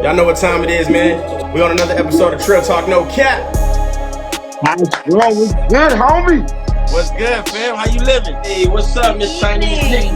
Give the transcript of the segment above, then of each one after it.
Y'all know what time it is, man. We on another episode of Trill Talk No Cap. What's good, homie? What's good, fam? How you living? Hey, what's up, Miss Chinese Nikki?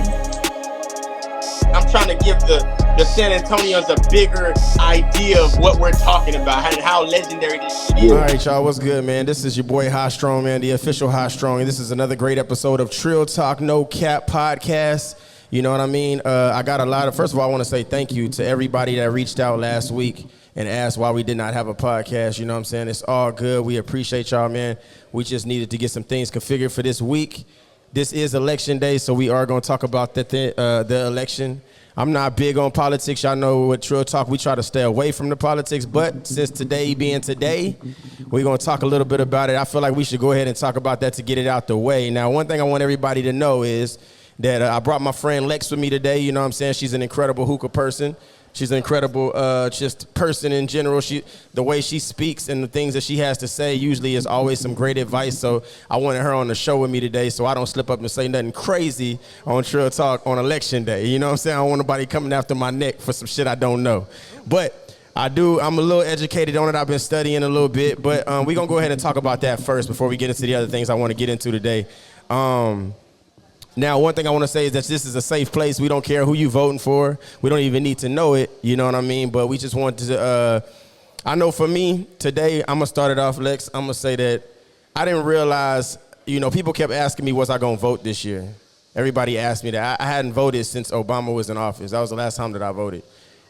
I'm trying to give the San Antonians a bigger idea of what we're talking about and how legendary this shit is. All right, y'all, what's good, man? This is your boy High Strong, man, the official High Strong, and this is another great episode of Trill Talk No Cap podcast. You know what I mean? I got a lot of, first of all, I want to say thank you to everybody that reached out last week and asked why we did not have a podcast. You know what I'm saying? It's all good. We appreciate y'all, man. We just needed to get some things configured for this week. This is election day, so we are going to talk about the election. I'm not big on politics. Y'all know with Trill Talk, we try to stay away from the politics. But since today being today, we're going to talk a little bit about it. I feel like we should go ahead and talk about that to get it out the way. Now, one thing I want everybody to know is that I brought my friend Lex with me today. You know what I'm saying? She's an incredible hookah person. She's an incredible just person in general. The way she speaks and the things that she has to say usually is always some great advice. So I wanted her on the show with me today so I don't slip up and say nothing crazy on Trill Talk on election day. You know what I'm saying? I don't want nobody coming after my neck for some shit I don't know. But I'm a little educated on it. I've been studying a little bit. But we're going to go ahead and talk about that first before we get into the other things I want to get into today. Now, one thing I want to say is that this is a safe place. We don't care who you voting for. We don't even need to know it. You know what I mean? But we just want to, I know for me, today, I'm going to start it off, Lex. I'm going to say that I didn't realize, people kept asking me, was I going to vote this year? Everybody asked me that. I hadn't voted since Obama was in office. That was the last time that I voted.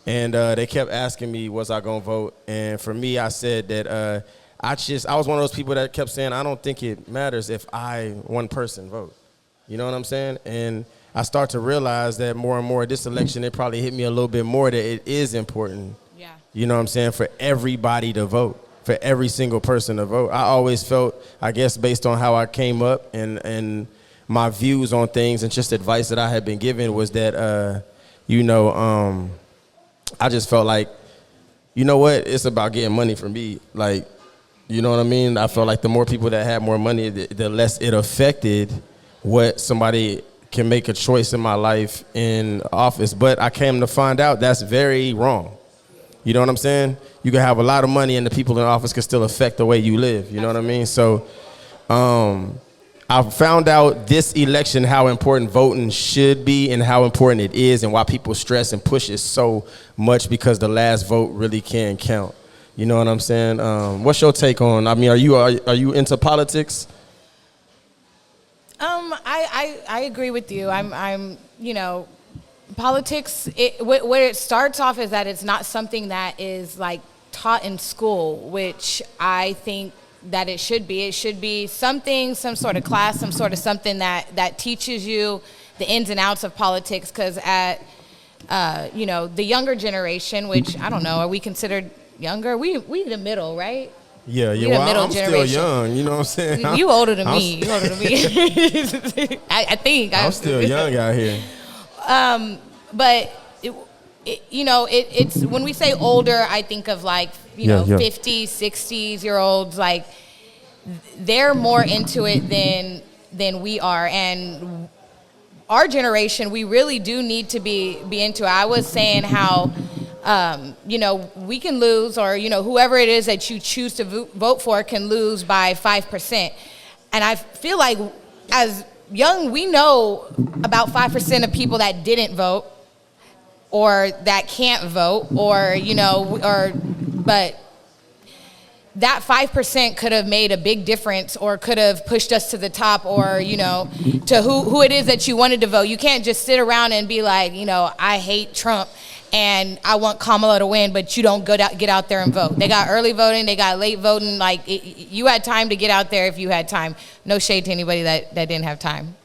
And they kept asking me, was I going to vote? And for me, I said that I was one of those people that kept saying, I don't think it matters if one person vote. You know what I'm saying? And I start to realize that more and more this election, it probably hit me a little bit more that it is important. Yeah. You know what I'm saying? For everybody to vote, for every single person to vote. I always felt, I guess, based on how I came up and my views on things and just advice that I had been given was that, I just felt like, you know what? It's about getting money for me. Like, you know what I mean? I felt like the more people that had more money, the less it affected what somebody can make a choice in my life in office. But I came to find out that's very wrong. You know what I'm saying? You can have a lot of money and the people in office can still affect the way you live. You know what I mean? So I found out this election how important voting should be and how important it is and why people stress and push it so much because the last vote really can count. You know what I'm saying? What's your take on, are you into politics? I agree with you. Politics, where it starts off is that it's not something that is like taught in school, which I think that it should be. It should be something, some sort of class, some sort of something that teaches you the ins and outs of politics. Because at, the younger generation, which I don't know, are we considered younger? We the middle, right? Yeah, well, I'm still young, you know what I'm saying? You older than me. You older than me. I think. I'm still young out here. But, it's when we say older, I think of like, 50s, 60s-year-olds, like they're more into it than we are. And our generation, we really do need to be into it. I was saying how we can lose, or, whoever it is that you choose to vote for can lose by 5%. And I feel like as young, we know about 5% of people that didn't vote or that can't vote but that 5% could have made a big difference or could have pushed us to the top or, to who it is that you wanted to vote. You can't just sit around and be like, I hate Trump and I want Kamala to win, but you don't get out there and vote. They got early voting, they got late voting. Like you had time to get out there if you had time. No shade to anybody that didn't have time.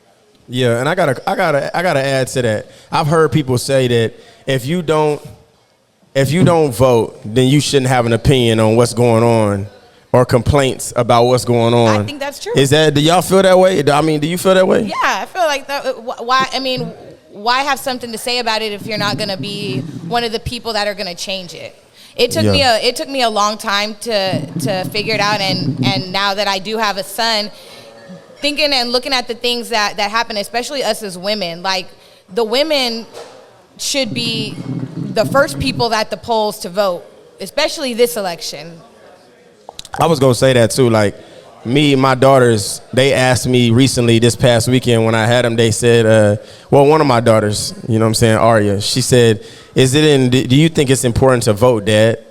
Yeah, and I gotta add to that. I've heard people say that if you don't vote, then you shouldn't have an opinion on what's going on or complaints about what's going on. I think that's true. Do y'all feel that way? Do you feel that way? Yeah, I feel like that. Why have something to say about it if you're not going to be one of the people that are going to change it? It took me a long time to figure it out, and now that I do have a son, thinking and looking at the things that happen, especially us as women, like the women should be the first people at the polls to vote, especially this election. I was gonna say that too. Like me, my daughters, they asked me recently this past weekend when I had them. They said, well, one of my daughters, you know what I'm saying, Arya, she said, do you think it's important to vote, Dad?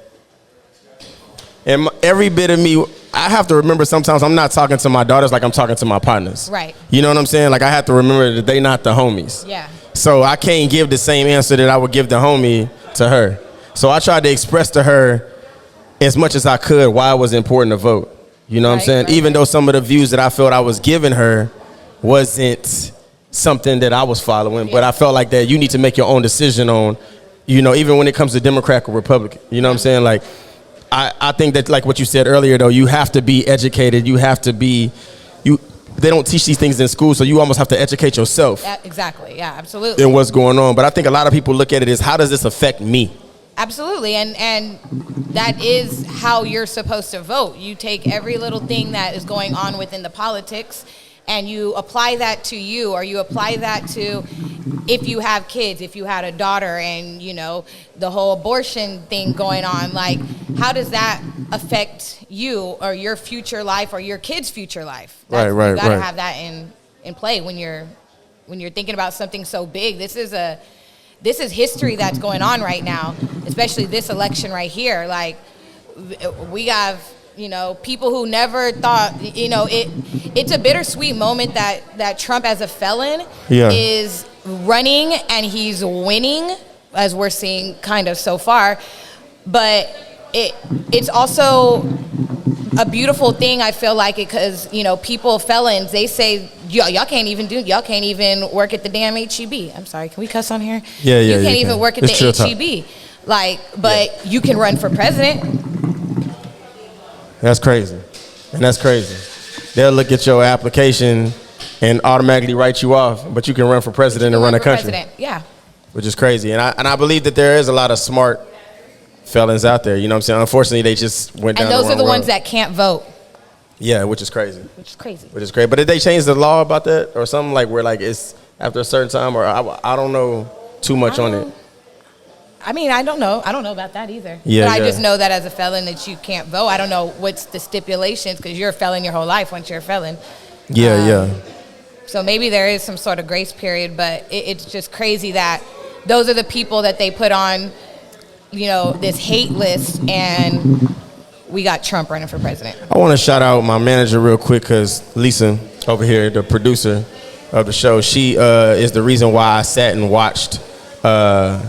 And every bit of me, I have to remember sometimes I'm not talking to my daughters like I'm talking to my partners. Right. You know what I'm saying? Like I have to remember that they not the homies. Yeah. So I can't give the same answer that I would give the homie to her. So I tried to express to her as much as I could why it was important to vote. You know what I'm saying? Right. Even though some of the views that I felt I was giving her wasn't something that I was following, but I felt like that you need to make your own decision on, you know, even when it comes to Democrat or Republican. You know what I'm saying? Like, I think that, like what you said earlier, though, you have to be educated. You have to be, they don't teach these things in school, so you almost have to educate yourself. Exactly, yeah, absolutely. In what's going on. But I think a lot of people look at it as, how does this affect me? Absolutely, and that is how you're supposed to vote. You take every little thing that is going on within the politics and you apply that to you, or you apply that to if you have kids, if you had a daughter, and, you know, the whole abortion thing going on. Like, how does that affect you or your future life or your kids' future life? Right. You gotta have that in play when you're thinking about something so big. This is history that's going on right now, especially this election right here. Like, we have, you know, people who never thought, you know, it's a bittersweet moment that Trump as a felon is running and he's winning, as we're seeing kind of so far. But it's also a beautiful thing, I feel like, because, you know, felons, they say, y'all can't even work at the damn HEB. I'm sorry, can we cuss on here? Yeah, you can't even work at the HEB. Like, but you can run for president. That's crazy. And that's crazy. They'll look at your application and automatically write you off, but you can run for president and run a country. Yeah. Which is crazy. And I believe that there is a lot of smart felons out there, you know what I'm saying? Unfortunately, they just went down the wrong road. And those are the ones that can't vote. Yeah, which is crazy. Which is crazy. But did they change the law about that or something, like where like it's after a certain time, or I don't know too much on it. I mean, I don't know about that either. Yeah, but I just know that as a felon that you can't vote. I don't know what's the stipulations, because you're a felon your whole life once you're a felon. Yeah. So maybe there is some sort of grace period, but it's just crazy that those are the people that they put on, you know, this hate list, and we got Trump running for president. I want to shout out my manager real quick, because Lisa over here, the producer of the show, she is the reason why I sat and watched the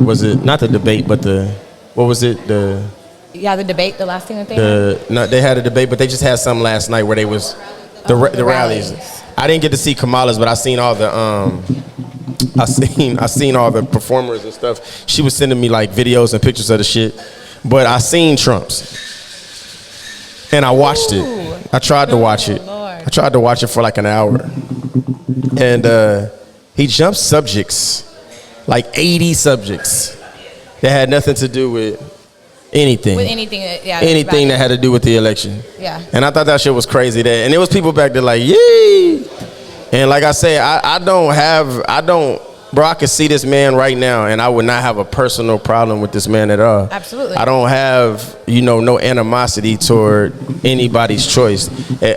was it not the debate, but what was it, the debate, the last thing that they had? No, they had a debate, but they just had some last night where they was the rallies. I didn't get to see Kamala's, but I seen all the I seen all the performers and stuff. She was sending me like videos and pictures of the shit, but I seen Trump's and I watched it. I tried to watch it. Lord. I tried to watch it for like an hour, and he jumped subjects, like 80 subjects that had nothing to do with anything. Anything that had to do with the election. Yeah. And I thought that shit was crazy. And there was people back there like, yay. And like I say, bro, I could see this man right now, and I would not have a personal problem with this man at all. Absolutely. I don't have, no animosity toward anybody's choice.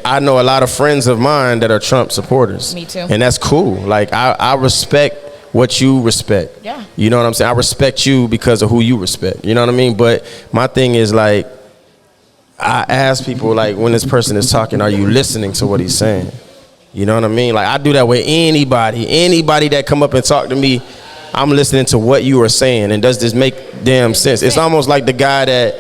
I know a lot of friends of mine that are Trump supporters. Me too. And that's cool. Like, I respect what you respect. Yeah. You know what I'm saying? I respect you because of who you respect. You know what I mean? But my thing is, like, I ask people, like, when this person is talking, are you listening to what he's saying? You know what I mean? Like, I do that with anybody that come up and talk to me. I'm listening to what you are saying, and does this make damn sense? It's almost like the guy that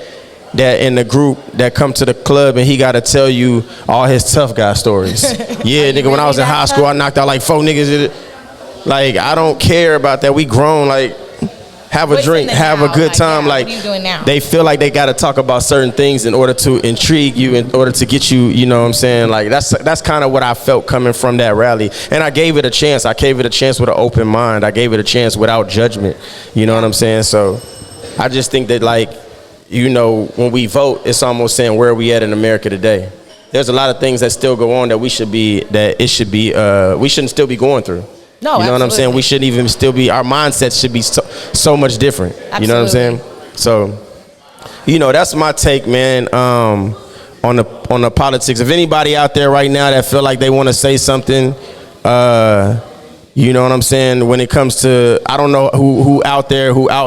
in the group that come to the club and he got to tell you all his tough guy stories. Yeah, nigga, when I was in high school, I knocked out like 4 niggas. Like, I don't care about that. We grown. Like, have a drink, have a good time. Like, what are you doing now? They feel like they got to talk about certain things in order to intrigue you, in order to get you, you know what I'm saying? Like, that's kind of what I felt coming from that rally. And I gave it a chance. I gave it a chance with an open mind. I gave it a chance without judgment. You know what I'm saying? So I just think that, like, when we vote, it's almost saying, where are we at in America today? There's a lot of things that still go on that we shouldn't still be going through. No, you know what I'm saying? absolutely. We shouldn't even still be. Our mindset should be so much different. Absolutely. You know what I'm saying? So, that's my take, man. On the politics. If anybody out there right now that feel like they want to say something, you know what I'm saying? When it comes to, I don't know who out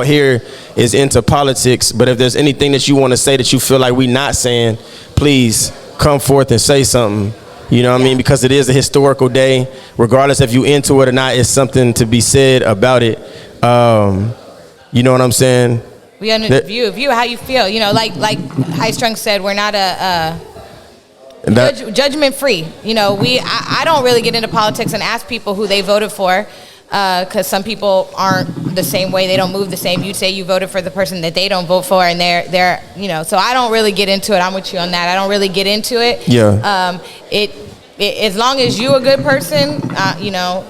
here is into politics, but if there's anything that you want to say that you feel like we not saying, please come forth and say something. You know what I mean? Because it is a historical day. Regardless if you into it or not, it's something to be said about it. You know what I'm saying? We view how you feel. Like High Strung said, we're not judgment free. I don't really get into politics and ask people who they voted for, because some people aren't the same way. They don't move the same. You'd say you voted for the person that they don't vote for, and they're So I don't really get into it. I'm with you on that. I don't really get into it. Yeah. As long as you a good person,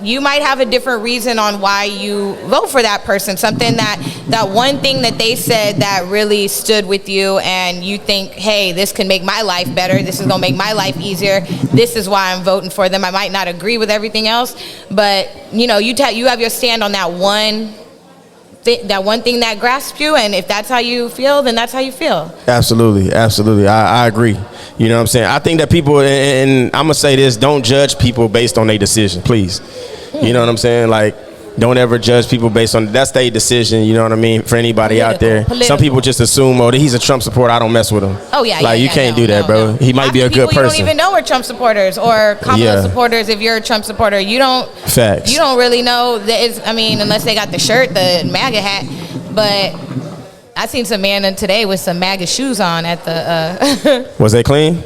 you might have a different reason on why you vote for that person. Something that one thing that they said that really stood with you, and you think, hey, this can make my life better. This is gonna make my life easier. This is why I'm voting for them. I might not agree with everything else, but you have your stand on that one thing that grasps you, and if that's how you feel, then that's how you feel. Absolutely. I agree. You know what I'm saying? I think that people, and I'm gonna say this, don't judge people based on their decision, please. You know what I'm saying? Like, don't ever judge people based on, that's their decision, you know what I mean? For anybody out there. Some people just assume, he's a Trump supporter, I don't mess with him. Oh, yeah. Like, you can't do that, bro. He might be a good person. You don't even know we're Trump supporters or Kamala supporters. If you're a Trump supporter, you don't. Facts. You don't really know unless they got the shirt, the MAGA hat. But I seen some man today with some MAGA shoes on at the. Was they clean?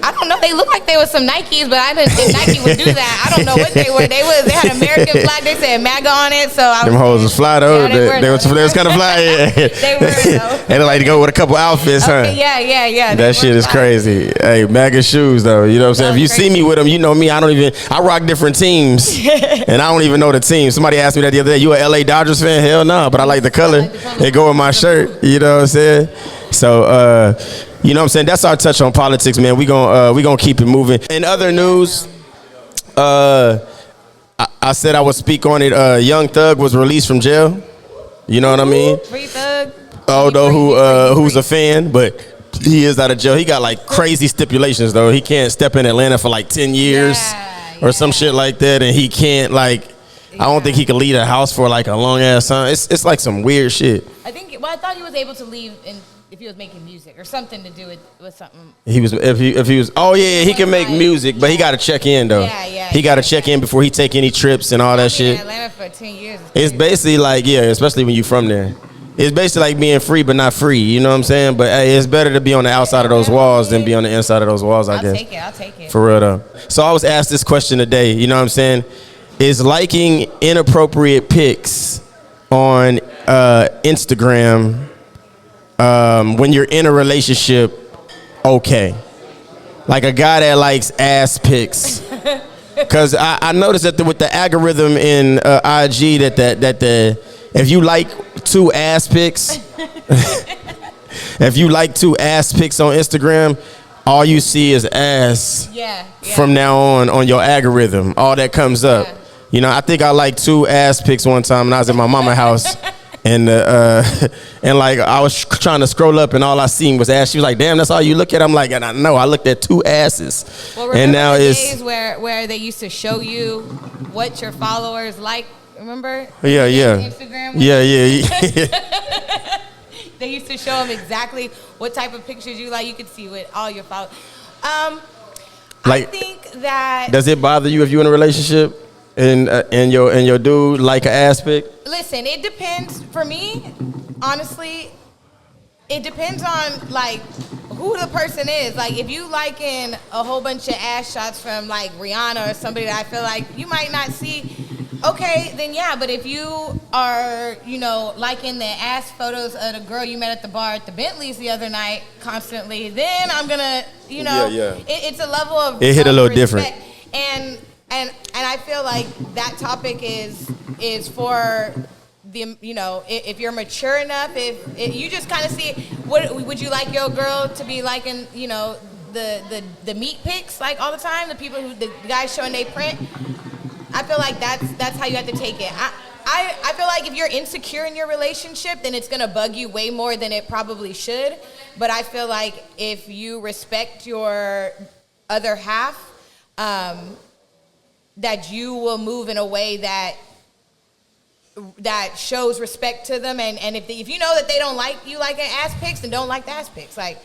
I don't know. They look like they were some Nikes, but I didn't think Nike would do that. I don't know what they were. They had American flag. They said MAGA on it. So them hoes was fly though. Yeah, they was kind of fly. Yeah. They were though. They like to go with a couple outfits, huh? Yeah. That shit is crazy. Hey, MAGA shoes though. You know what I'm saying? If you see me with them, you know me. I rock different teams, and I don't even know the team. Somebody asked me that the other day. You a LA Dodgers fan? Hell no, but I like the color. It go with my shirt. You know what I'm saying? So. You know what I'm saying? That's our touch on politics, man. We gonna keep it moving. In other news, I said I would speak on it. Young Thug was released from jail. You know what I mean? Free Thug. Although who's a fan, but he is out of jail. He got like crazy stipulations though. He can't step in Atlanta for like 10 years or some shit like that, and he can't I don't think he could leave a house for like a long ass time. It's like some weird shit. I thought he was able to leave if he was making music or something to do with something. He was if he was he can make music, but he got to check in though. He got to check in before he take any trips and all that shit. In Atlanta for 10 years. It's basically like especially when you from there. It's basically like being free but not free. You know what I'm saying? But hey, it's better to be on the outside of those walls than be on the inside of those walls. I guess. I'll take it. For real though. So I was asked this question today. You know what I'm saying? Is liking inappropriate pics on Instagram when you're in a relationship okay? Like a guy that likes ass pics. Because I noticed that with the algorithm in IG that if you like two ass pics if you like two ass pics on Instagram, all you see is ass from now on your algorithm. All that comes up. You know, I think I liked two ass pics one time when I was at my mama's house. And like I was trying to scroll up and all I seen was ass. She was like, "Damn, that's all you look at?" I'm like, "And I know I looked at two asses." Well, and now the it's days where they used to show you what your followers like. Remember? Yeah. Instagram. Yeah. They used to show them exactly what type of pictures you like. You could see with all your followers. I think that. Does it bother you if you're in a relationship? And your dude like an ass pic? Listen, it depends. For me, honestly, it depends on like who the person is. Like if you liking a whole bunch of ass shots from like Rihanna or somebody that I feel like you might not see, okay, then yeah. But if you are, liking the ass photos of the girl you met at the bar at the Bentley's the other night constantly, then I'm gonna, it's a level of it hit a little respect. different. And I feel like that topic is for the if you're mature enough, if you just kind of see what would you like your girl to be liking, the meat pics like all the time, the guys showing they print. I feel like that's how you have to take it. I feel like if you're insecure in your relationship, then it's gonna bug you way more than it probably should. But I feel like if you respect your other half, that you will move in a way that shows respect to them. And if you know that they don't like you liking ass pics, then don't like the ass pics. Like,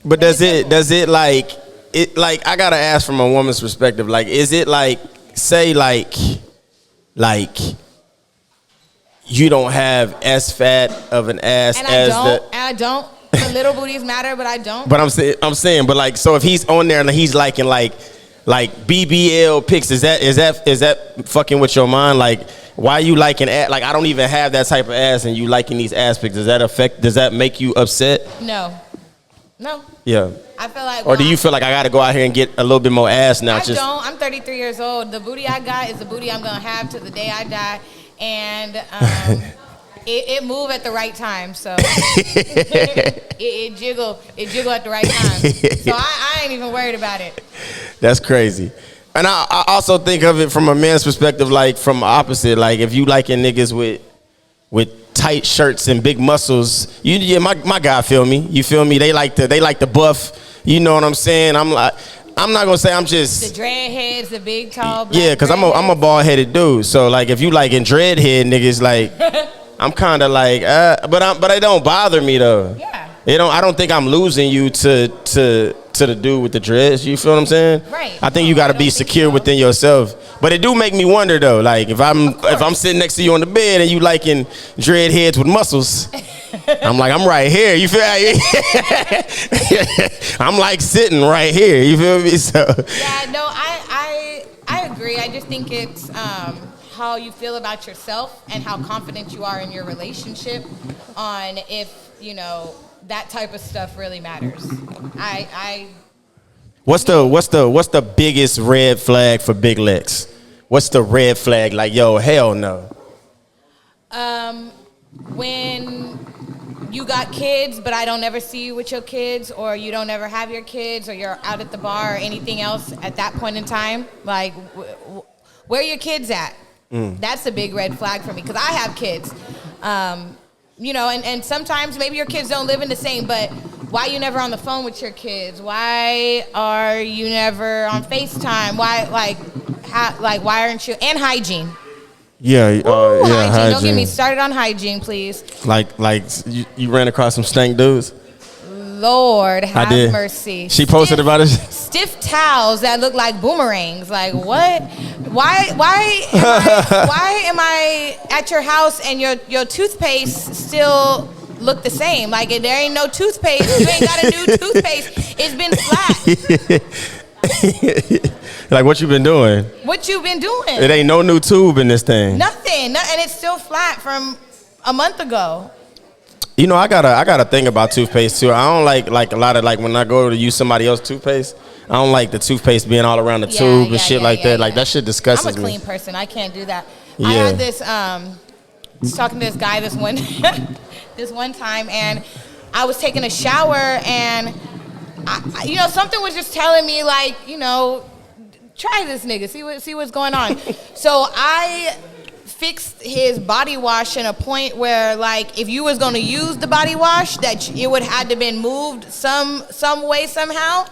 but does it like I gotta ask from a woman's perspective, like, is it like, say like you don't have as fat of an ass and as I don't. The little booties matter, but I don't. But I'm saying, but like, so if he's on there and he's liking like BBL pics, is that fucking with your mind? Like, why are you liking ass? Like, I don't even have that type of ass, and you liking these ass pics. Does that make you upset? No. Yeah. I feel like. Or do you feel like I got to go out here and get a little bit more ass now? I don't. I'm 33 years old. The booty I got is the booty I'm gonna have to the day I die, and it move at the right time. So it jiggle at the right time. So I ain't even worried about it. That's crazy. And I also think of it from a man's perspective, like from opposite. Like, if you liking niggas with tight shirts and big muscles, my guy feel me. You feel me? They like the buff. You know what I'm saying? I'm not gonna say I'm just the dread heads, the big tall. Yeah, because I'm a bald headed dude. So like, if you liking dread head niggas, like I'm kind of like, but it don't bother me though. Yeah. I don't think I'm losing you to the dude with the dreads. You feel what I'm saying? Right. I think you got to be secure within yourself. But it do make me wonder though. Like, if I'm sitting next to you on the bed and you liking dread heads with muscles, I'm like, I'm right here. You feel? I'm like sitting right here. You feel me? So. Yeah. No, I agree. I just think it's how you feel about yourself and how confident you are in your relationship on if that type of stuff really matters. What's the biggest red flag for Big Lex? What's the red flag? Like, yo, hell no. When you got kids, but I don't ever see you with your kids, or you don't ever have your kids, or you're out at the bar or anything else at that point in time, like, where are your kids at? That's a big red flag for me, because I have kids. And sometimes maybe your kids don't live in the same, but why are you never on the phone with your kids? Why are you never on FaceTime? Why aren't you? And hygiene. Yeah, hygiene. Don't get me started on hygiene, please. Like you ran across some stank dudes? Lord have mercy. She posted about it. Stiff towels that look like boomerangs. Like, what? Why am I at your house and your toothpaste still look the same? Like, there ain't no toothpaste. You ain't got a new toothpaste. It's been flat. Like, what you been doing? What you been doing? It ain't no new tube in this thing. Nothing. And it's still flat from a month ago. You know, I got a thing about toothpaste too. I don't like a lot of, like, when I go to use somebody else's toothpaste, I don't like the toothpaste being all around the tube and shit like that. Like, that shit disgusts me. I'm a clean person. I can't do that. Yeah. I had this was talking to this guy this one time, and I was taking a shower, and I something was just telling me, like, try this nigga, see what's going on. So I fixed his body wash in a point where, like, if you was going to use the body wash, that it would have to been moved some way, somehow.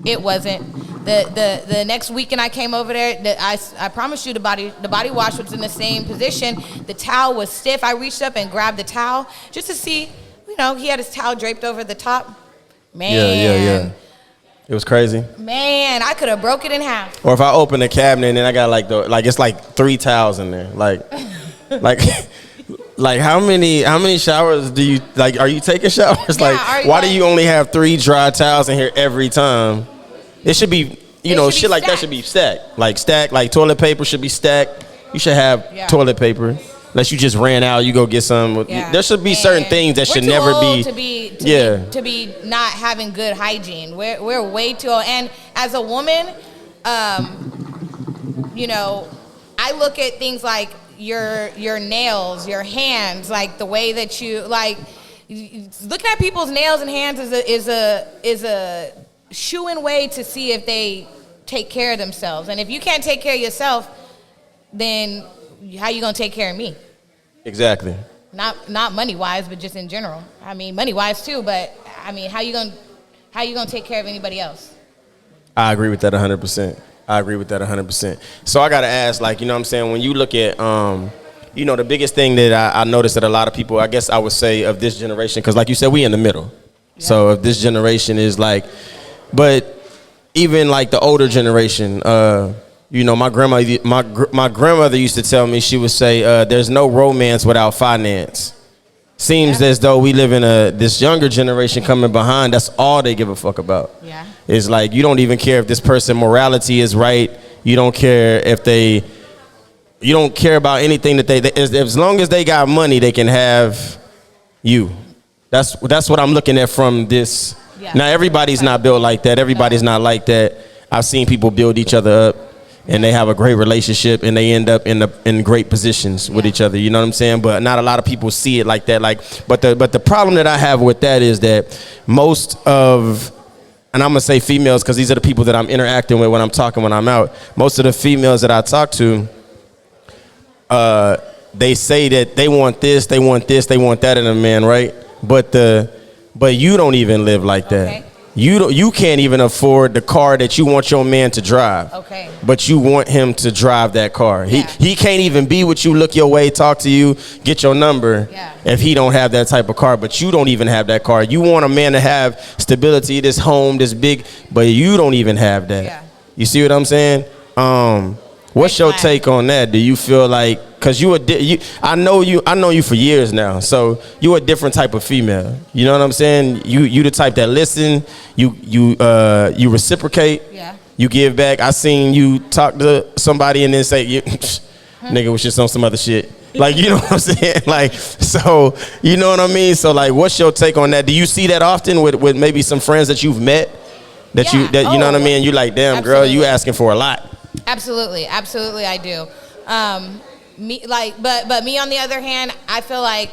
It wasn't. The next weekend I came over there, I promised you the body wash was in the same position. The towel was stiff. I reached up and grabbed the towel just to see, he had his towel draped over the top. Man. Yeah. It was crazy. Man, I could have broke it in half. Or if I open the cabinet and then I got it's like 3 towels in there. Like how many showers do you, like, are you taking showers? Yeah, like, why do you only have 3 dry towels in here every time? It should be, shit like that should be stacked. Like toilet paper should be stacked. You should have toilet paper. Unless you just ran out, you go get some. Yeah. There should be certain things that should never be. To be not having good hygiene. We're way too old. And as a woman, I look at things like your nails, your hands, like the way that you, like, looking at people's nails and hands is a shoo-in way to see if they take care of themselves. And if you can't take care of yourself, then how you gonna take care of me? Exactly. Not money wise, but just in general. I mean, money wise too, but I mean, how you gonna take care of anybody else? I agree with that 100%. I agree with that 100%. So I gotta ask, like, you know what I'm saying, when you look at, you know, the biggest thing that I noticed that a lot of people, I guess I would say of this generation, because like you said, we in the middle. Yeah. So if this generation is like, but even like the older generation, you know, my grandmother used to tell me, she would say, there's no romance without finance. Seems as though we live in this younger generation coming behind, that's all they give a fuck about. Yeah. It's like, you don't even care if this person morality is right. You don't care if you don't care about anything that as long as they got money, they can have you. That's what I'm looking at from this. Yeah. Now, everybody's not built like that. Everybody's not like that. I've seen people build each other up, and they have a great relationship, and they end up in great positions with each other. You know what I'm saying? But not a lot of people see it like that. But the problem that I have with that is that most of, and I'm gonna say females because these are the people that I'm interacting with when I'm talking, when I'm out. Most of the females that I talk to, they say that they want this, they want this, they want that in a man, right? But you don't even live like that. Okay. You can't even afford the car that you want your man to drive. Okay. But you want him to drive that car. Yeah. He can't even be with you, look your way, talk to you, get your number, if he don't have that type of car. But you don't even have that car. You want a man to have stability, this home, this big, but you don't even have that. Yeah. You see what I'm saying? What's your take on that? Do you feel like, cause I know you for years now, so you a different type of female. You know what I'm saying? You the type that listen, you reciprocate, you give back. I seen you talk to somebody and then say, nigga was just on some other shit. Like, you know what I'm saying? Like, so, you know what I mean? So like, what's your take on that? Do you see that often with maybe some friends that you've met that you know what I mean? You like, damn, absolutely. Girl, you asking for a lot. Absolutely, I do. But me on the other hand, I feel like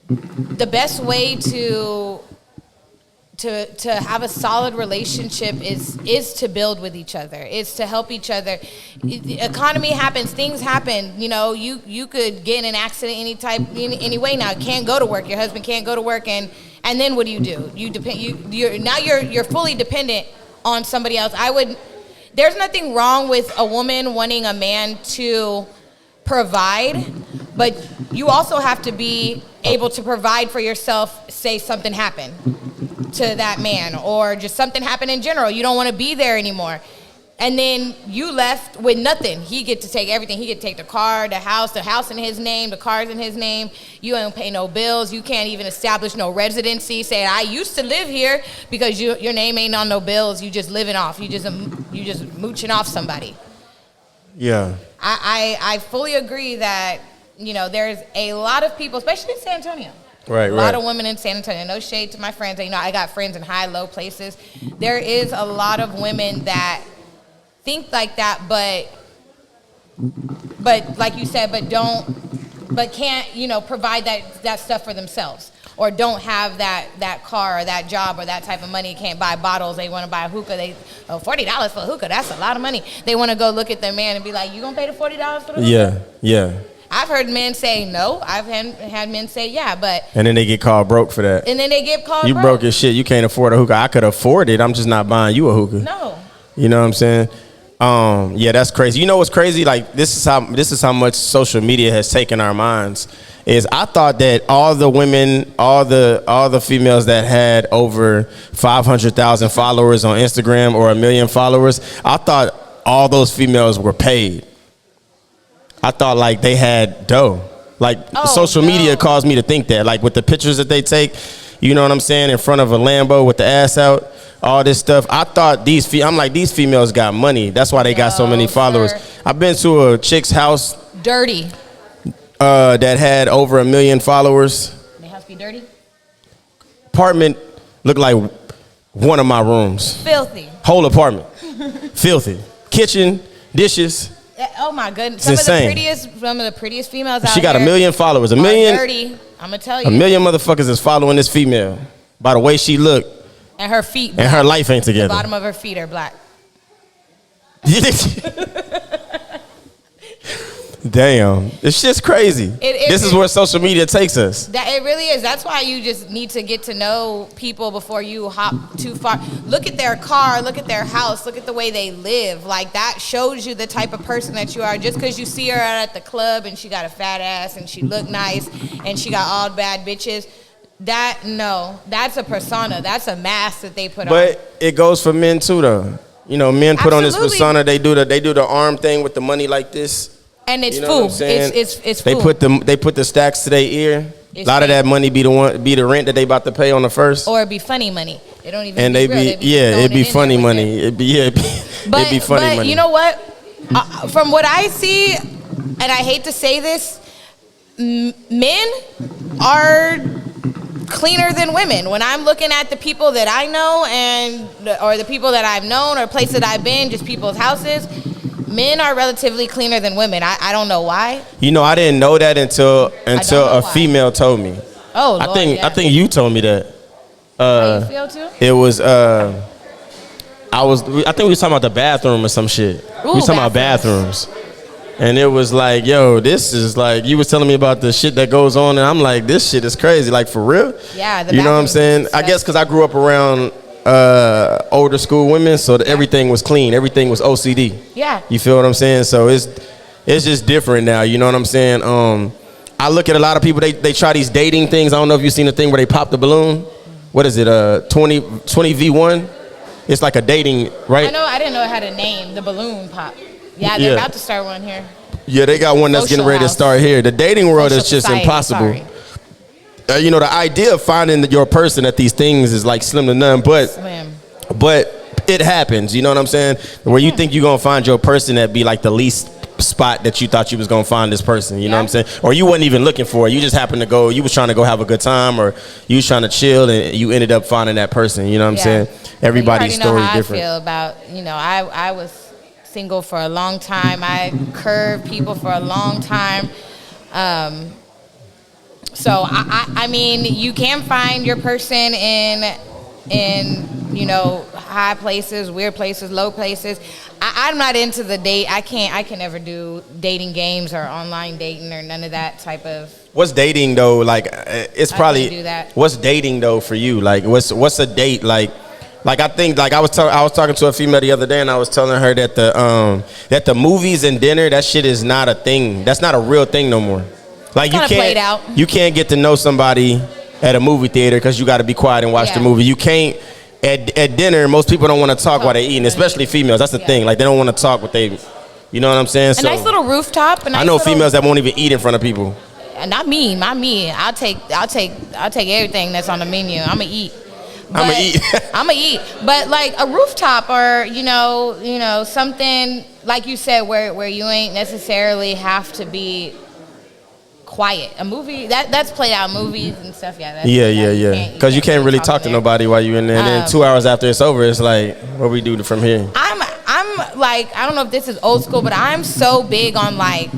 the best way to have a solid relationship is to build with each other. It's to help each other. Economy happens, things happen. You know, you could get in an accident any way now. You can't go to work. Your husband can't go to work, and then what do? You're fully dependent on somebody else. There's nothing wrong with a woman wanting a man to provide, but you also have to be able to provide for yourself. Say something happened to that man, or just something happened in general. You don't want to be there anymore. And then you left with nothing. He get to take everything. He get to take the car, the house in his name, the car's in his name. You don't pay no bills. You can't even establish no residency. Say, I used to live here, because your name ain't on no bills. You just living off. You just mooching off somebody. Yeah. I fully agree that, you know, there's a lot of people, especially in San Antonio. Right. A lot of women in San Antonio. No shade to my friends. You know, I got friends in high, low places. There is a lot of women that think like that, but like you said, but can't, you know, provide that stuff for themselves, or don't have that car or that job or that type of money. Can't buy bottles. They want to buy a hookah. $40 for a hookah, that's a lot of money. They want to go look at their man and be like, you gonna pay the $40 for the hookah? Yeah. I've heard men say no. I've had men say yeah, but... And then they get called broke for that. And then they get called broke. You broke as shit. You can't afford a hookah. I could afford it. I'm just not buying you a hookah. No. You know what I'm saying? Yeah, that's crazy. You know what's crazy? Like, this is how much social media has taken our minds. Is I thought that all the women, all the females that had over 500,000 followers on Instagram or 1 million followers, I thought all those females were paid. I thought like they had dough. Like, social media caused me to think that. Like, with the pictures that they take, you know what I'm saying, in front of a Lambo with the ass out, all this stuff. I thought these females got money. That's why they got so many followers. Sir. I've been to a chick's house. Dirty. That had over 1 million followers. The house be dirty? Apartment looked like one of my rooms. Filthy. Whole apartment. Filthy. Kitchen, dishes. Oh my goodness! Some of the prettiest females out here. She got 1 million followers. 1 million. Dirty. I'm gonna tell you. 1 million motherfuckers is following this female by the way she looked. And her feet and black. her life ain't together. The bottom of her feet are black. Damn, this shit's crazy. This is where social media takes us. That it really is. That's why you just need to get to know people before you hop too far. Look at their car, look at their house, look at the way they live. Like that shows you the type of person that you are. Just because you see her at the club and she got a fat ass and she look nice and she got all bad bitches, that's a persona. That's a mask that they put on. But it goes for men too, though. You know, men put on this persona. They do the arm thing with the money like this. And it's food. It's food. They put the stacks to their ear. A lot of that money be the rent that they about to pay on the first. Or it be funny money. It don't even. And be real. it'd be funny money. It'd be funny money. But you know what? From what I see, and I hate to say this, men are cleaner than women. When I'm looking at the people that I know or the people that I've known or places that I've been, just people's houses. Men are relatively cleaner than women. I don't know why. You know, I didn't know that until a female told me. Oh, Lord, I think you told me that. How you feel too? It was I think we was talking about the bathroom or some shit. Ooh, we was talking about bathrooms. And it was like, yo, this is like, you was telling me about the shit that goes on, and I'm like, this shit is crazy. Like, for real? Yeah. You know what I'm saying? I guess because I grew up around older school women, so everything was clean, everything was OCD. Yeah. You feel what I'm saying? So it's just different now. You know what I'm saying? I look at a lot of people. They try these dating things. I don't know if you've seen the thing where they pop the balloon. What is it? 20v1. It's like a dating, right? I didn't know it had a name. The balloon pop. Yeah, they're about to start one here. Yeah, they got one that's getting ready to start here. The dating world is just impossible. You know, the idea of finding your person at these things is like slim to none, but it happens. You know what I'm saying? Where you think you're gonna find your person that be like the least spot that you thought you was gonna find this person. You know what I'm saying? Or you wasn't even looking for it. You just happened to go. You was trying to go have a good time, or you was trying to chill, and you ended up finding that person. You know what I'm saying? Everybody's story is different. I feel about I was single for a long time. I curved people for a long time. So I mean, you can find your person in high places, weird places, low places. I'm not into the date. I can never do dating games or online dating or none of that type of. What's dating though? Like it's probably. I can't do that. What's dating though for you? Like what's a date like? Like I think I was talking to a female the other day, and I was telling her that the movies and dinner, that shit is not a thing. That's not a real thing no more. Like you can't get to know somebody at a movie theater because you got to be quiet and watch the movie. You can't at dinner. Most people don't want to talk while they're eating, especially females. That's the thing. Like they don't want to talk what they, you know what I'm saying? A nice little rooftop. I know females that won't even eat in front of people. Not me. I'll take everything that's on the menu. I'ma eat. I'ma eat. But like a rooftop or something like you said where you ain't necessarily have to be quiet. A movie that's played out movies and stuff. Yeah. Because you can't really talk to nobody while you're in there. And then 2 hours after it's over, it's like, what we do from here? I'm like, I don't know if this is old school, but I'm so big on like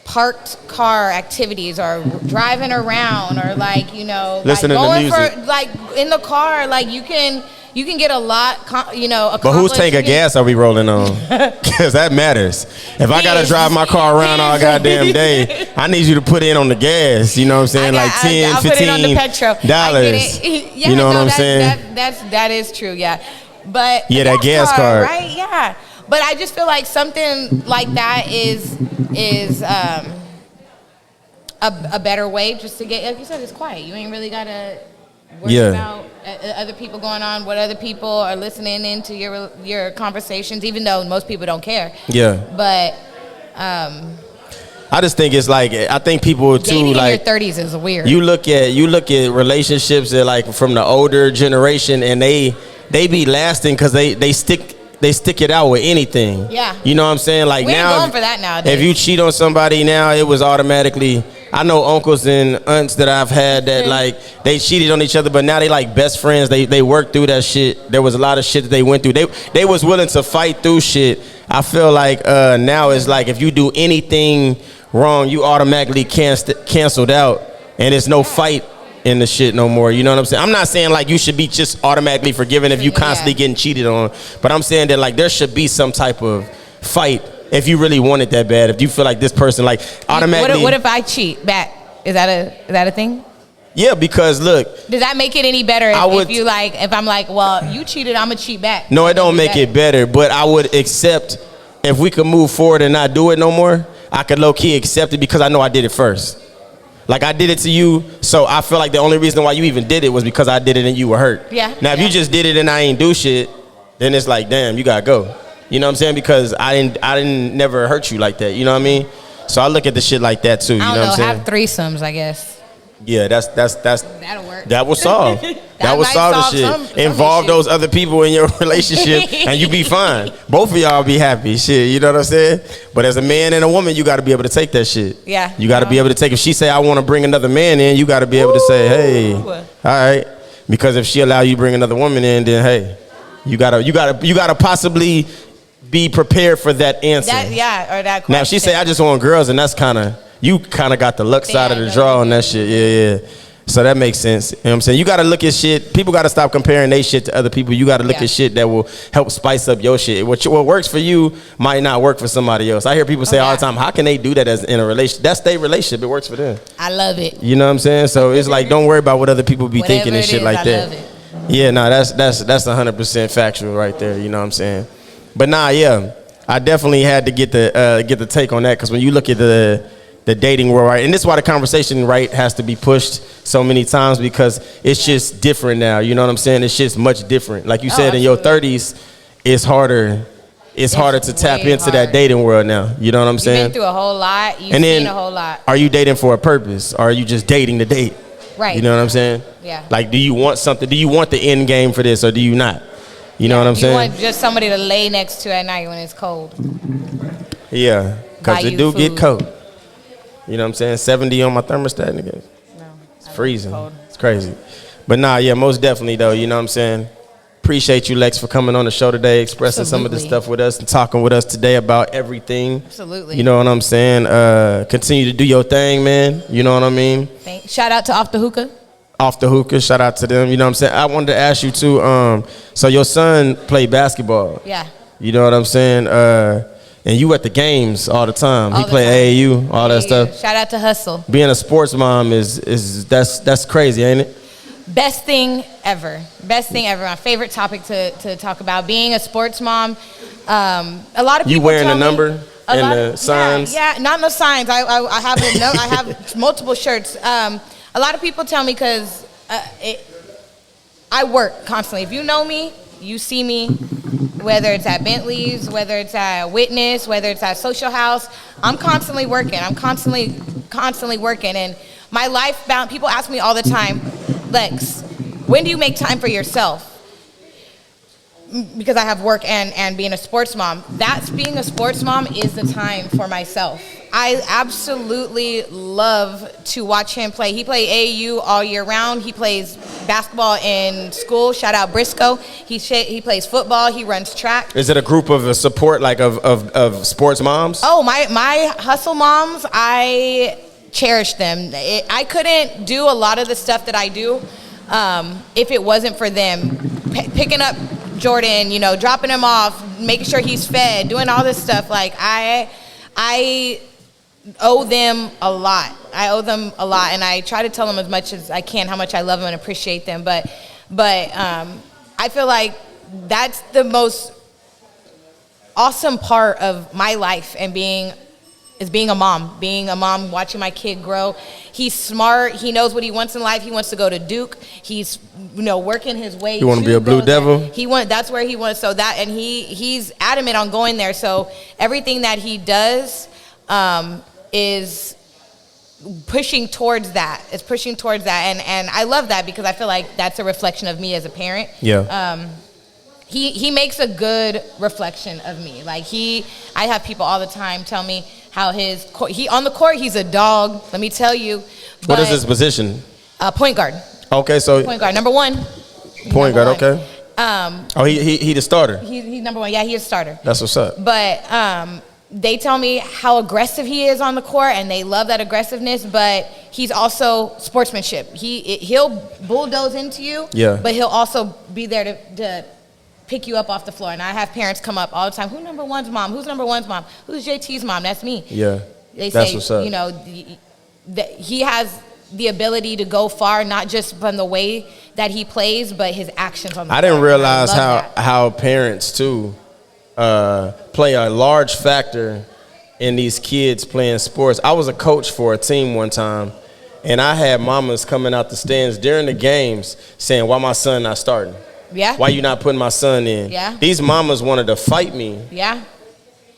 parked car activities or driving around or like listening like going to music. For like in the car, like you can get a lot, But whose tank of gas are we rolling on? Because that matters. If I got to drive my car around all goddamn day, I need you to put in on the gas. You know what I'm saying? Like $10, $15. Put it on the petrol. You know what I'm saying? That is true, yeah. But that gas card. Right, yeah. But I just feel like something like that is a better way just to get, like you said, it's quiet. You ain't really got to worry about other people going on, what other people are listening into your conversations, even though most people don't care. Yeah. But I just think it's like, I think people too, dating like in your 30s is weird. You look at relationships that like from the older generation, and they be lasting because they stick it out with anything. Yeah. You know what I'm saying? Like we ain't going for that nowadays. If you cheat on somebody now, it was automatically. I know uncles and aunts that I've had that like they cheated on each other, but now they like best friends. They worked through that shit. There was a lot of shit that they went through. They was willing to fight through shit. I feel like now it's like if you do anything wrong, you automatically canceled out, and there's no fight. in the shit no more. You know what I'm saying? I'm not saying like you should be just automatically forgiven if you constantly getting cheated on, but I'm saying that like there should be some type of fight if you really want it that bad. If you feel like this person like automatically. What if I cheat back? Is that a thing? Yeah, because look. Does that make it any better if I'm like, well, you cheated, I'm gonna cheat back? No, it don't make it better, but I would accept if we could move forward and not do it no more. I could low key accept it because I know I did it first. Like I did it to you, so I feel like the only reason why you even did it was because I did it and you were hurt. Yeah. Now if you just did it and I ain't do shit, then it's like, damn, you gotta go. You know what I'm saying? Because I didn't never hurt you like that. You know what I mean? So I look at the shit like that too. You know what I'm saying? Have threesomes, I guess. Yeah, that's that'll work. That will solve. that will solve the shit. Some Involve those other people in your relationship, and you be fine. Both of y'all be happy. Shit, you know what I'm saying? But as a man and a woman, you got to be able to take that shit. Yeah. You got to be able to take. If she say I want to bring another man in, you got to be able to say, hey, all right. Because if she allow you to bring another woman in, then hey, you gotta possibly be prepared for that answer. Or that question. Now if she say I just want girls, and that's you kind of got the luck side of the draw on that shit. Yeah. So that makes sense. You know what I'm saying? You got to look at shit. People got to stop comparing their shit to other people. You got to look at shit that will help spice up your shit. What works for you might not work for somebody else. I hear people say all the time, how can they do that as in a relationship? That's their relationship. It works for them. I love it. You know what I'm saying? So it's like, don't worry about what other people be thinking and shit like that. I love it. Yeah, no, that's 100% factual right there. You know what I'm saying? But nah, yeah, I definitely had to get the take on that, because when you look at the dating world, right, and this is why the conversation, right, has to be pushed so many times, because it's just different now. You know what I'm saying? It's just much different. Like you said, in your 30s, it's harder. It's harder to tap into that dating world now. You know what I'm saying? You've been through a whole lot. You've seen a whole lot. Are you dating for a purpose? Or are you just dating to date? Right. You know what I'm saying? Yeah. Like, do you want something? Do you want the end game for this, or do you not? You know what I'm saying? You want just somebody to lay next to at night when it's cold. Yeah, because it do get cold. You know what I'm saying? 70 on my thermostat, nigga. No. It's freezing. It's crazy. But nah, yeah, most definitely though, you know what I'm saying? Appreciate you, Lex, for coming on the show today, expressing some of this stuff with us and talking with us today about everything. Absolutely. You know what I'm saying? Continue to do your thing, man. You know what I mean? Shout out to Off the Hookah. Off the Hookah, shout out to them. You know what I'm saying? I wanted to ask you too, so your son played basketball. Yeah. You know what I'm saying? And you at the games all the time. He play AAU, all that stuff. Shout out to Hustle. Being a sports mom is that's crazy, ain't it? Best thing ever. Best thing ever. My favorite topic to talk about. Being a sports mom. A lot of people. You wearing the number and the signs? Yeah, not no signs. I have I have multiple shirts. A lot of people tell me, because I work constantly. If you know me, you see me, whether it's at Bentley's, whether it's at Witness, whether it's at Social House, I'm constantly working. I'm constantly working. And my life bound, people ask me all the time, Lex, when do you make time for yourself? Because I have work and being a sports mom. That's being a sports mom is the time for myself. I absolutely love to watch him play. He plays AAU all year round. He plays basketball in school. Shout out Briscoe. He plays football. He runs track. Is it a group of support, like of sports moms? Oh, my hustle moms, I cherish them. I couldn't do a lot of the stuff that I do if it wasn't for them. Picking up Jordan, dropping him off, making sure he's fed, doing all this stuff. Like, I owe them a lot. And I try to tell them as much as I can how much I love them and appreciate them. But I feel like that's the most awesome part of my life and being a mom, watching my kid grow. He's smart. He knows what he wants in life. He wants to go to Duke. He's, working his way. You want to be a Blue Devil? That's where he wants. So that, and he's adamant on going there. So everything that he does is pushing towards that. And I love that, because I feel like that's a reflection of me as a parent. Yeah. He makes a good reflection of me. Like, I have people all the time tell me how on the court, he's a dog, let me tell you. What is his position? Point guard. Okay, so point guard, number one. Point guard, okay. He the starter. He's number one. Yeah, he's a starter. That's what's up. But they tell me how aggressive he is on the court, and they love that aggressiveness. But he's also sportsmanship. He'll bulldoze into you. Yeah. But he'll also be there to pick you up off the floor. And I have parents come up all the time. Who's number one's mom? Who's number one's mom? Who's JT's mom? That's me. Yeah. They That's say, what's up. you know, he has the ability to go far, not just from the way that he plays, but his actions on the court. I didn't realize I how parents too play a large factor in these kids playing sports. I was a coach for a team one time, and I had mamas coming out the stands during the games saying, "Why my son not starting? Yeah. Why you not putting my son in?" Yeah. These mamas wanted to fight me. Yeah.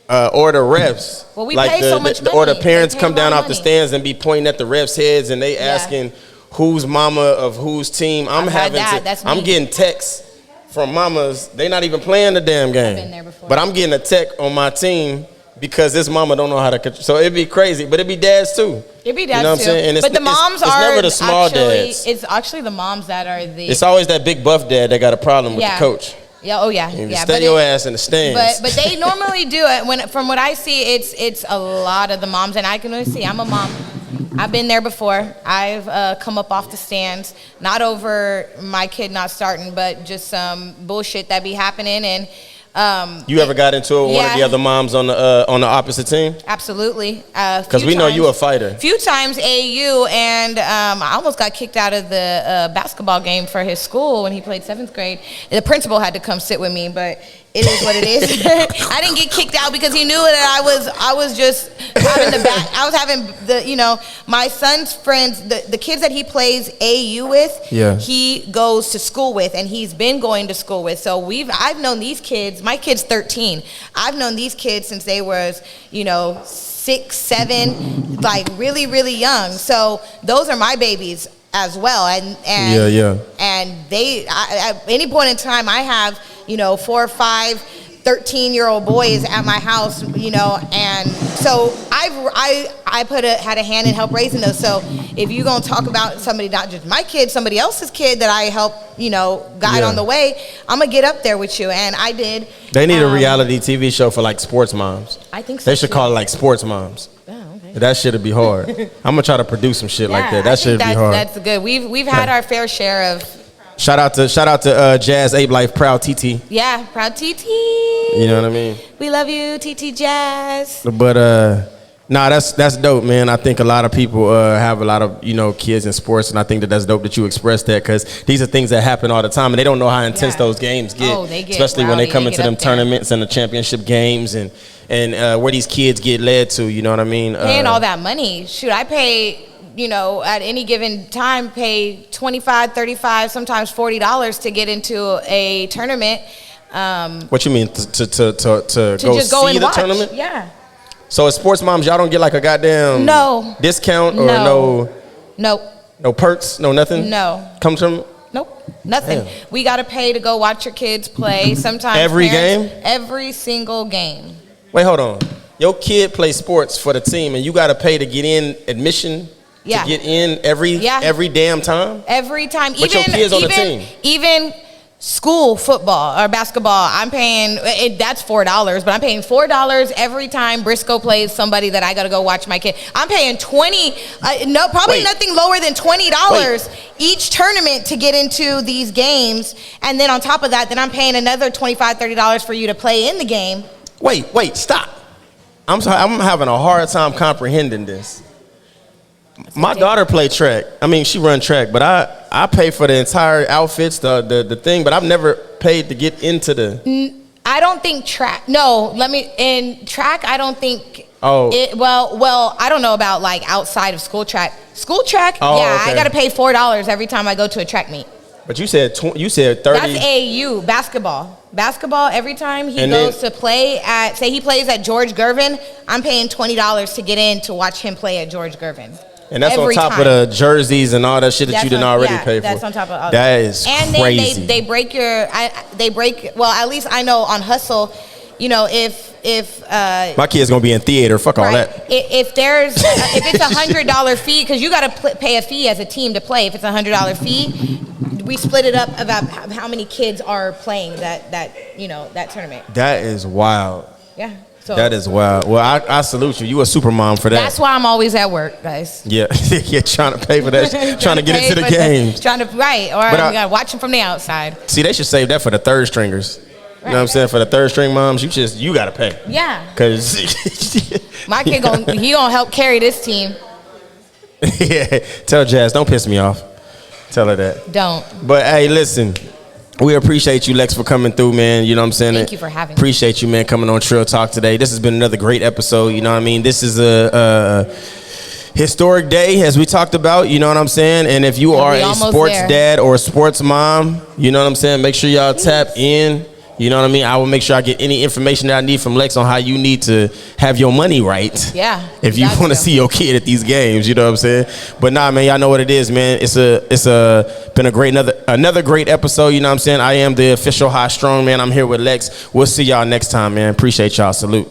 Or the refs. Well, we pay so much money. Or the parents They pay come a lot down of off the money. stands and be pointing at the refs' heads, and they asking whose mama of whose team. I've heard that. That's I'm me. getting texts from mamas. They not even playing the damn game. been there before. But I'm getting a tech on my team because this mama don't know how to control. So it'd be crazy, but it'd be dads too. It'd be dads You know what I'm too. saying? And But the moms it's are never the small actually, dads. it's actually the moms that are the. It's always that big buff dad that got a problem with the coach. Yeah. Oh yeah. And Yeah. stay your ass in the stands. But they normally do it. From what I see, it's a lot of the moms, and I can only see. I'm a mom. I've been there before. I've come up off the stands, not over my kid not starting, but just some bullshit that be happening. And you ever got into it with one of the Yeah. other moms on the opposite team? Absolutely. Because we know you a fighter. A few times AAU, and I almost got kicked out of the basketball game for his school when he played 7th grade. The principal had to come sit with me, but it is what it is. I didn't get kicked out because he knew that I was just having I was having my son's friends, the kids that he plays AAU with, he goes to school with, and he's been going to school with. So I've known these kids. My kid's 13. I've known these kids since they was 6, 7, like really, really young. So those are my babies as well. And they, at any point in time, I have 4 or 5 13-year-old boys at my house, and so I had a hand in help raising those. So if you're gonna talk about somebody, not just my kid, somebody else's kid that I help, guide on the way, I'm gonna get up there with you, and I did. They need a reality TV show for like sports moms. I think so. They should call it like sports moms. Oh, okay. That shit'd be hard. I'm gonna try to produce some shit like that. That shit'd be hard. That's good. We've had our fair share of. Shout out to Jazz Ape Life, proud TT. Yeah, proud TT. You know what I mean? We love you, TT Jazz. But that's dope, man. I think a lot of people have a lot of kids in sports, and I think that's dope that you expressed that, because these are things that happen all the time, and they don't know how intense those games get. Oh, they get especially when they rowdy. come They into get them up there. tournaments and the championship games, and where these kids get led to. You know what I mean? Paying all that money. Shoot, I pay. At any given time, pay $25, $35, sometimes $40 to get into a tournament. What you mean to go just go see and the watch. tournament? Yeah. So as sports moms, y'all don't get like a goddamn discount or no perks, no nothing. No. Comes from. Nope, nothing. Damn. We got to pay to go watch your kids play. Sometimes Every game? Every single game. Wait, hold on. Your kid plays sports for the team, and you got to pay to get in admission. Yeah. To get in every damn time. Every time. But your kids on the team. Even school football or basketball, I'm paying. That's $4, but I'm paying $4 every time Briscoe plays somebody that I got to go watch my kid. I'm paying $20. Nothing lower than $20 each tournament to get into these games, and then on top of that, then I'm paying another $25, $30 for you to play in the game. Wait, stop. I'm sorry. I'm having a hard time comprehending this. My daughter played track. I mean, she run track, but I pay for the entire outfits, the thing, but I've never paid to get into the. I don't think track. No, in track, I don't think. Oh. Well, I don't know about like outside of school track. School track, Oh, yeah, okay. I got to pay $4 every time I go to a track meet. But you said 30. That's AAU basketball. Basketball, every time he goes to play at, say he plays at George Gervin, I'm paying $20 to get in to watch him play at George Gervin. And that's every on top time. of the jerseys and all that shit that you didn't already pay for. That's on top of all that. Is and crazy. And they break well, at least I know on Hustle, if my kid's gonna be in theater, fuck all that. If it's $100 fee, because you got to pay a fee as a team to play. If it's $100 fee, we split it up about how many kids are playing that tournament. That is wild. Yeah. So that is wild. Well, I salute you. You a super mom for that. that's why I'm always at work, guys. Yeah, yeah, trying to pay for that, trying to get into the games. Trying to, right, or But you gotta watch them from the outside. See, they should save that for the third stringers. You know what I'm saying? For the third string moms, you gotta pay. Yeah. Cause My kid gonna help carry this team. yeah, tell Jazz, don't piss me off. Tell her that. Don't. But hey, listen, we appreciate you, Lex, for coming through, man. You know what I'm saying? Thank you for having me. Appreciate you, man, coming on Trill Talk today. This has been another great episode. You know what I mean? This is a historic day, as we talked about. You know what I'm saying? And if you are a sports dad or a sports mom, you know what I'm saying? Make sure y'all tap in. You know what I mean? I will make sure I get any information that I need from Lex on how you need to have your money right. Yeah. If you want to see your kid at these games, you know what I'm saying? But nah, man, y'all know what it is, man. It's been a great another great episode. You know what I'm saying? I am the official High Strong man. I'm here with Lex. We'll see y'all next time, man. Appreciate y'all. Salute.